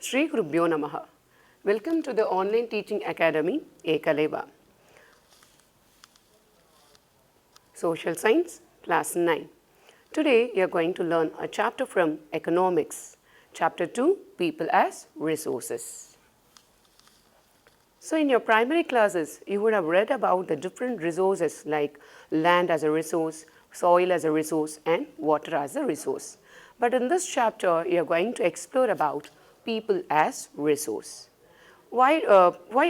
Shri Gurubhyo Namaha. Welcome to the online teaching academy Ekaleva. Social Science, Class 9. Today we are going to learn a chapter from Economics, Chapter 2, People as Resources. So in your primary classes, you would have read about the different resources like land as a resource, soil as a resource and water as a resource. But in this chapter, you are going to explore about people as resource. Why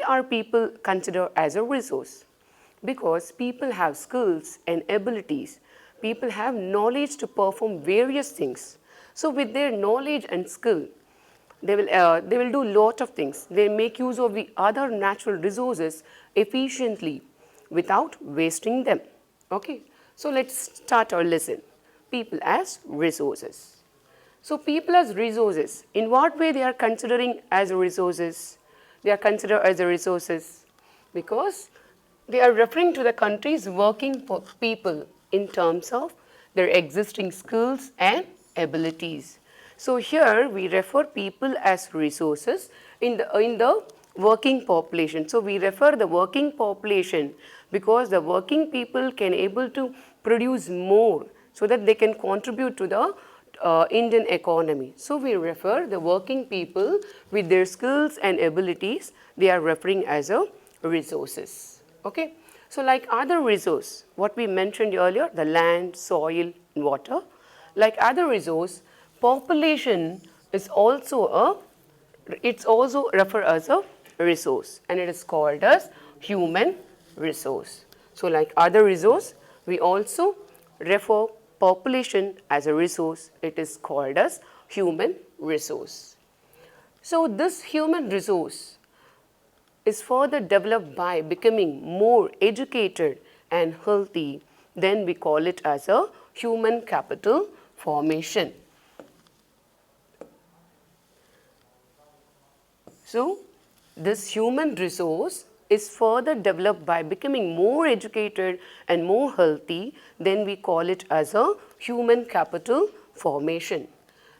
are people considered as a resource? Because people have skills and abilities. People have knowledge to perform various things. So with their knowledge and skill, they will do lot of things. They make use of the other natural resources efficiently without wasting them. Okay. So let's start our lesson. People as resources. So people as resources, in what way they are considering as resources? They are considered as resources because they are referring to the country's working people in terms of their existing skills and abilities. So here we refer people as resources in the working population. So we refer the working population because the working people can able to produce more so that they can contribute to the Indian economy. So we refer the working people with their skills and abilities, they are referring as a resources. Okay. So like other resource, what we mentioned earlier, the land, soil, and water, like other resource, population is also it's also referred as a resource and it is called as human resource. So like other resource, we also refer population as a resource, it is called as human resource. So this human resource is further developed by becoming more educated and healthy, then we call it as a human capital formation. So this human resource is further developed by becoming more educated and more healthy, then we call it as a human capital formation.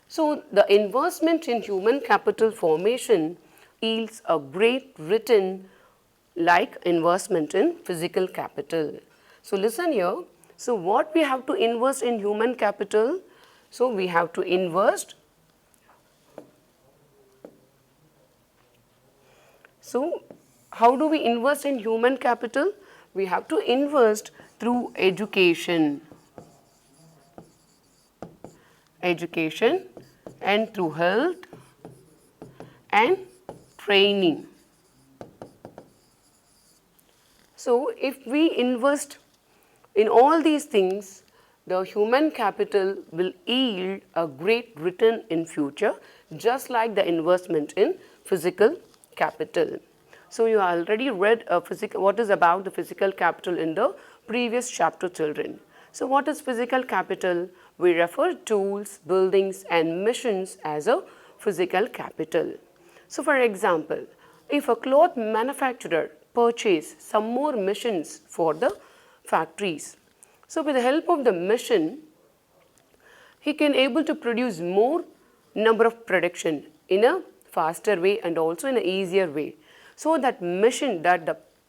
So the investment in human capital formation yields a great return like investment in physical capital. So listen here, so what we have to invest in human capital? So we have to invest. So how do we invest in human capital? We have to invest through education and through health and training. So if we invest in all these things, the human capital will yield a great return in future, just like the investment in physical capital. So you already read what is about the physical capital in the previous chapter, children. So what is physical capital? We refer tools, buildings and machines as a physical capital. So for example, if a cloth manufacturer purchase some more machines for the factories, so with the help of the machine, he can able to produce more number of production in a faster way and also in an easier way. So that machine that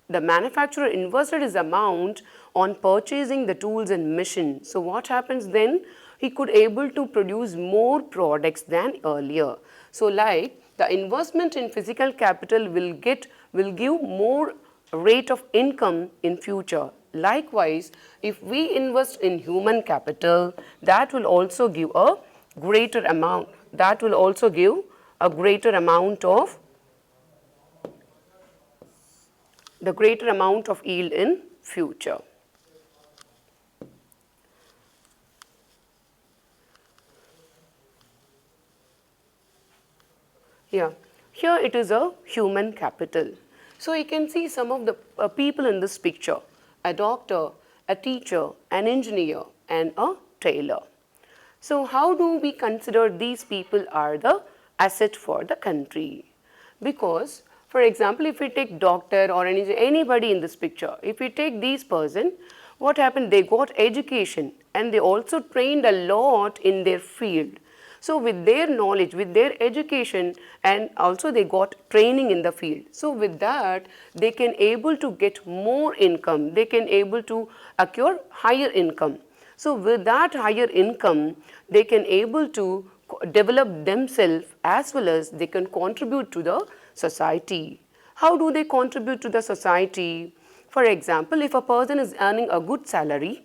the manufacturer invested his amount on purchasing the tools and machine. So what happens then? He could able to produce more products than earlier. So like the investment in physical capital will give more rate of income in future. Likewise, if we invest in human capital, that will also give a greater amount. That will also give a greater amount of yield in future. Yeah, here it is a human capital. So you can see some of the people in this picture, a doctor, a teacher, an engineer and a tailor. So how do we consider these people are the asset for the country? Because for example, if we take doctor or anybody in this picture, if we take these person, what happened? They got education and they also trained a lot in their field. So with their knowledge, with their education, and also they got training in the field. So with that, they can able to get more income, they can able to acquire higher income. So with that higher income, they can able to develop themselves as well as they can contribute to the society. How do they contribute to the society? For example, if a person is earning a good salary,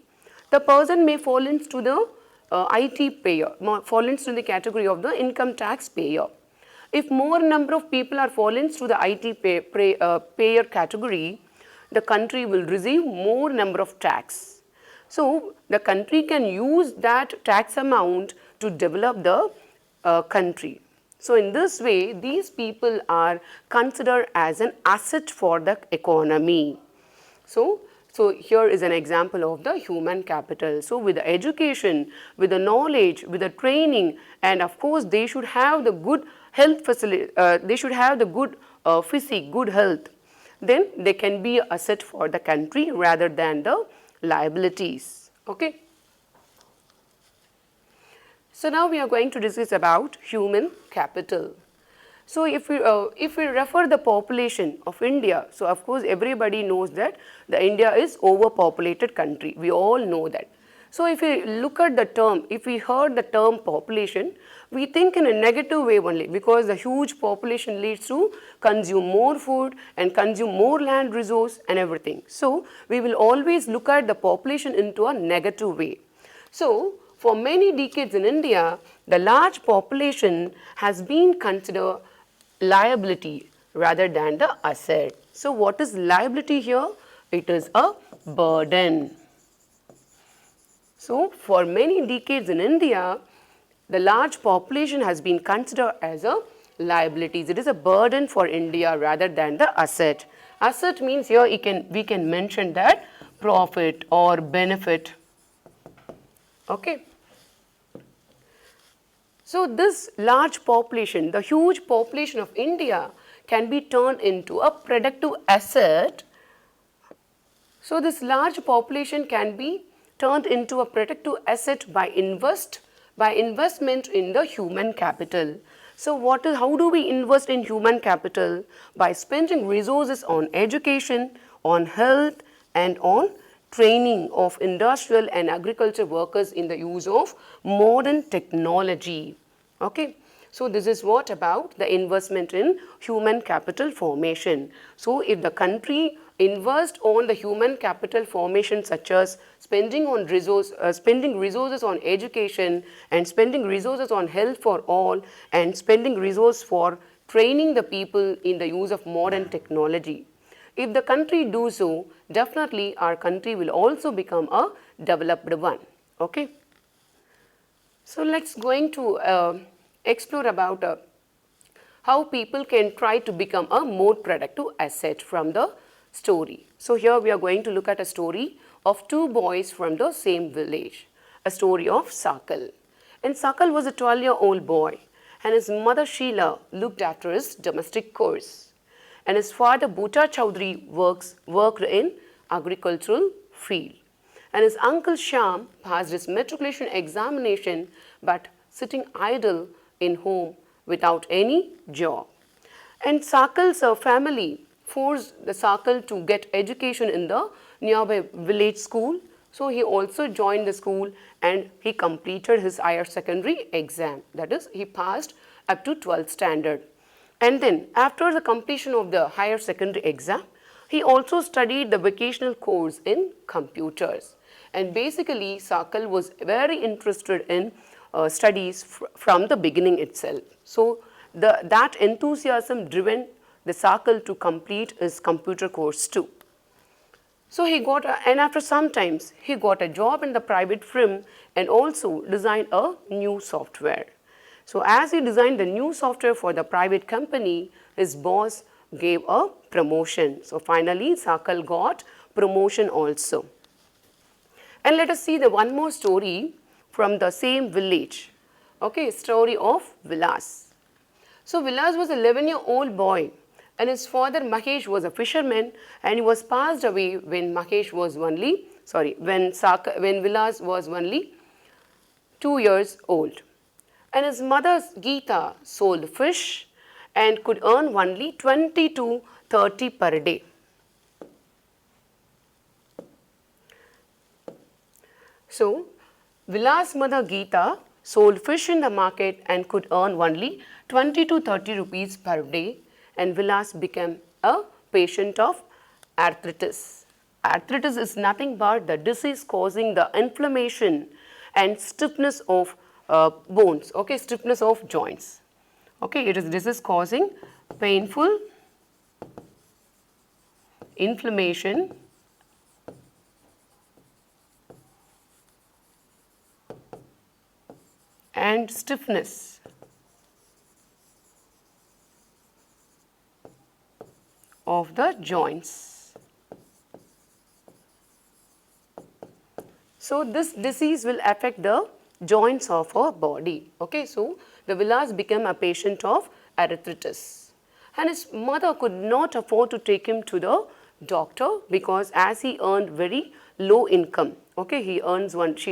the person may fall into the IT payer, fall into the category of the income tax payer. If more number of people are fall into the IT payer category, the country will receive more number of tax. So the country can use that tax amount to develop the country. So in this way, these people are considered as an asset for the economy. So here is an example of the human capital. So with the education, with the knowledge, with the training, and of course they should have the good health facility, they should have the good physique, good health. Then they can be an asset for the country rather than the liabilities. Okay. So now we are going to discuss about human capital. So if we refer the population of India, so of course everybody knows that the India is overpopulated country. We all know that. So if we look at the term, if we heard the term population, we think in a negative way only, because the huge population leads to consume more food and consume more land resource and everything. So we will always look at the population into a negative way. So for many decades in India, the large population has been considered liability rather than the asset. So what is liability here? It is a burden. So for many decades in India, the large population has been considered as a liability. It is a burden for India rather than the asset. Asset means here we can mention that profit or benefit. Okay. So this large population, the huge population of India, can be turned into a productive asset. So this large population can be turned into a productive asset by investment in the human capital. So how do we invest in human capital? By spending resources on education, on health, and on training of industrial and agriculture workers in the use of modern technology. Okay. So this is what about the investment in human capital formation. So if the country invest on the human capital formation, such as spending resources on education and spending resources on health for all and spending resources for training the people in the use of modern technology. If the country do so, definitely our country will also become a developed one. Okay. So let's going to explore about how people can try to become a more productive asset from the story. So here we are going to look at a story of two boys from the same village, a story of Sakal. And Sakal was a 12-year-old boy, and his mother Sheila looked after his domestic chores. And his father Bhuta Chaudhary worked in agricultural field. And his uncle Sham passed his matriculation examination but sitting idle in home without any job. And Sakal's family forced the Sakal to get education in the nearby village school. So he also joined the school and he completed his higher secondary exam. That is, he passed up to 12th standard. And then after the completion of the higher secondary exam, he also studied the vocational course in computers. And basically, Sakal was very interested in studies from the beginning itself. So that enthusiasm driven the Sakal to complete his computer course too. So and after some times, he got a job in the private firm and also designed a new software. So as he designed the new software for the private company, his boss gave a promotion. So finally, Sakal got promotion also. And let us see the one more story from the same village. Okay, story of Vilas. So Vilas was an 11-year-old boy, and his father Mahesh was a fisherman, and he was passed away when when Vilas was only 2 years old. and his mother Geeta sold fish and could earn only 20 to 30 per day. So, Vilas' mother Geeta sold fish in the market and could earn only 20 to 30 rupees per day, and Vilas became a patient of arthritis. Arthritis is nothing but the disease causing the inflammation and stiffness of bones, okay, stiffness of joints. Okay, it is disease causing painful inflammation and stiffness of the joints. So, this disease will affect the joints of our body. Okay, so the Vilas became a patient of arthritis, and his mother could not afford to take him to the doctor because as he earned very low income. Okay, she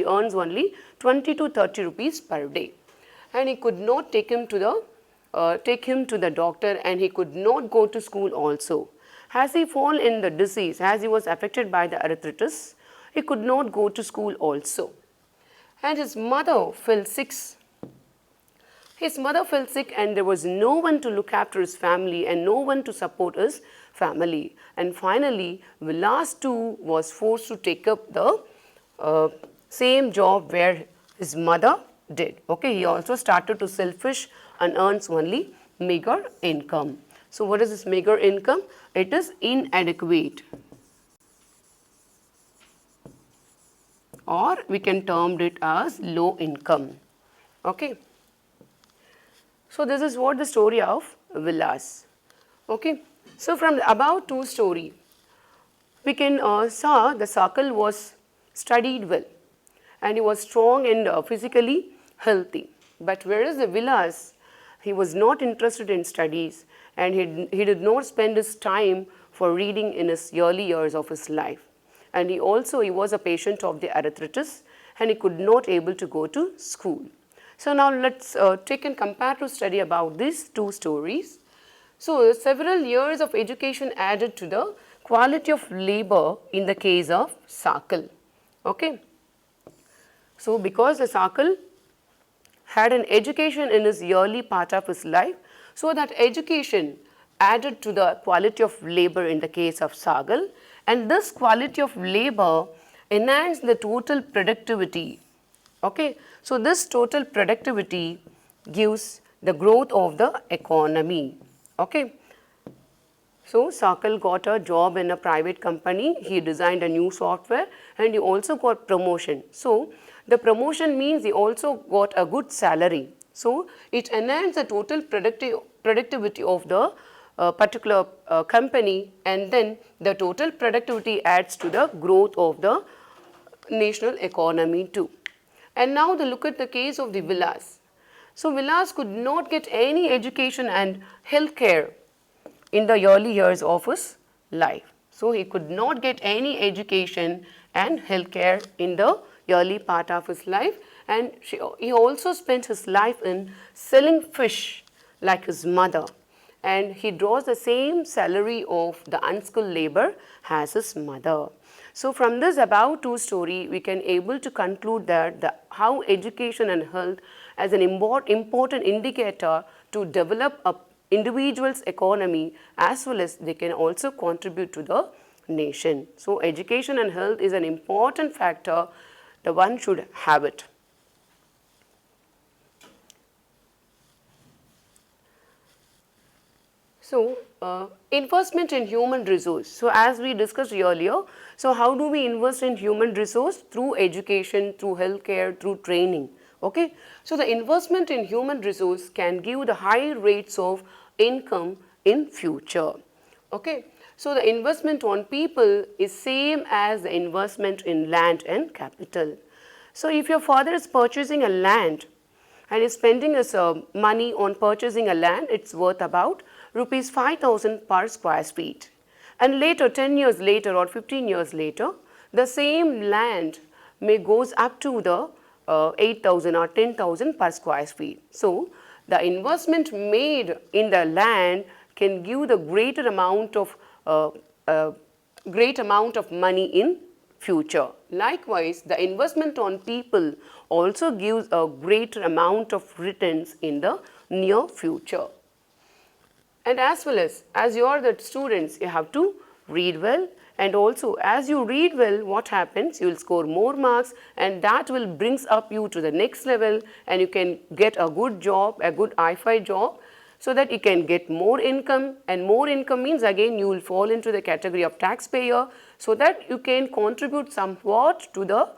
earns only 20 to 30 rupees per day, and he could not take him to the doctor, and he could not go to school also. As he fall in the disease, as he was affected by the arthritis, he could not go to school also. And his mother fell sick. His mother fell sick, and there was no one to look after his family and no one to support his family. And finally, Vilas too was forced to take up the same job where his mother did. Okay, he also started to sell fish and earns only meager income. So, what is this meager income? It is inadequate, or we can term it as low income. Okay. So, this is what the story of Vilas. Okay. So, from the above two story, we can saw the Sakal was studied well and he was strong and physically healthy. But whereas the Vilas, he was not interested in studies, and he did not spend his time for reading in his early years of his life. And he was a patient of the arthritis, and he could not able to go to school. So, now let us take a comparative study about these two stories. So, several years of education added to the quality of labor in the case of Sakal. Okay. So, because the Sakal had an education in his early part of his life, so that education added to the quality of labor in the case of Sakal, and this quality of labor enhanced the total productivity. Okay. So, this total productivity gives the growth of the economy. Okay. So, Sakal got a job in a private company, he designed a new software, and he also got promotion. So, the promotion means he also got a good salary. So, it enhanced the total productivity of the particular company, and then the total productivity adds to the growth of the national economy too. And now look at the case of the Vilas. So, Vilas could not get any education and health care in the early years of his life. So, he could not get any education and health care in the early part of his life, and he also spent his life in selling fish like his mother, and he draws the same salary of the unskilled labor as his mother. So, from this above two story, we can able to conclude that how education and health as an important indicator to develop a individual's economy, as well as they can also contribute to the nation. So, education and health is an important factor, the one should have it. So, investment in human resource. So, as we discussed earlier, so how do we invest in human resource? Through education, through healthcare, through training. Okay. So, the investment in human resource can give the high rates of income in future. Okay. So, the investment on people is same as the investment in land and capital. So, if your father is purchasing a land and is spending his money on purchasing a land, it's worth about rupees 5,000 per square feet, and later 10 years later or 15 years later, the same land may goes up to the 8,000 or 10,000 per square feet. So, the investment made in the land can give the greater amount of money in future. Likewise, the investment on people also gives a greater amount of returns in the near future. And as well as you are the students, you have to read well, and also as you read well, what happens, you will score more marks, and that will brings up you to the next level, and you can get a good job, a good I-5 job, so that you can get more income, and more income means again you will fall into the category of taxpayer, so that you can contribute somewhat to the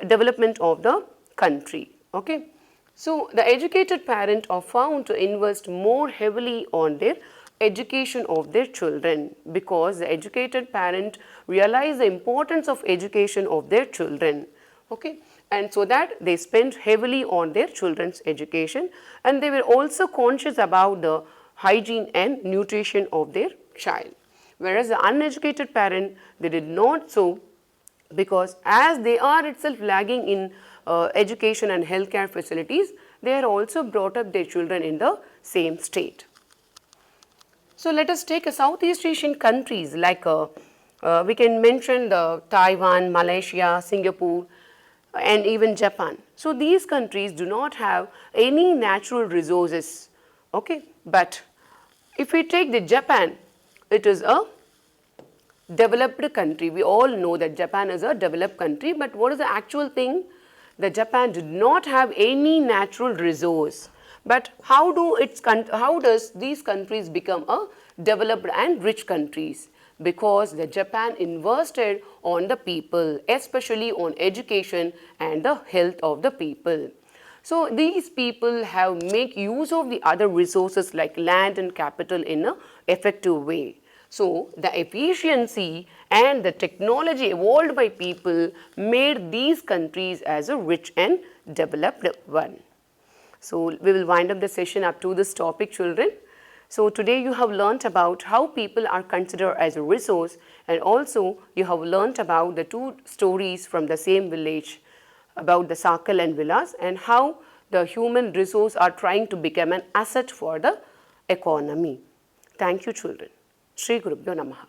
development of the country. Okay. So, the educated parents are found to invest more heavily on their education of their children, because the educated parent realize the importance of education of their children. Okay. And so that they spend heavily on their children's education, and they were also conscious about the hygiene and nutrition of their child. Whereas the uneducated parent, they did not so, because as they are itself lagging in education and healthcare facilities, they are also brought up their children in the same state. So, let us take a Southeast Asian countries like we can mention the Taiwan, Malaysia, Singapore, and even Japan. So, these countries do not have any natural resources, okay. But if we take the Japan, it is a developed country. We all know that Japan is a developed country, but what is the actual thing? The Japan did not have any natural resource. But how does these countries become a developed and rich countries? Because the Japan invested on the people, especially on education and the health of the people. So, these people have make use of the other resources like land and capital in an effective way. So, the efficiency and the technology evolved by people made these countries as a rich and developed one. So, we will wind up the session up to this topic, children. So, today you have learnt about how people are considered as a resource, and also you have learnt about the two stories from the same village about the Sakal and Vilas, and how the human resource are trying to become an asset for the economy. Thank you, children. Shri Gurubhyo Namaha.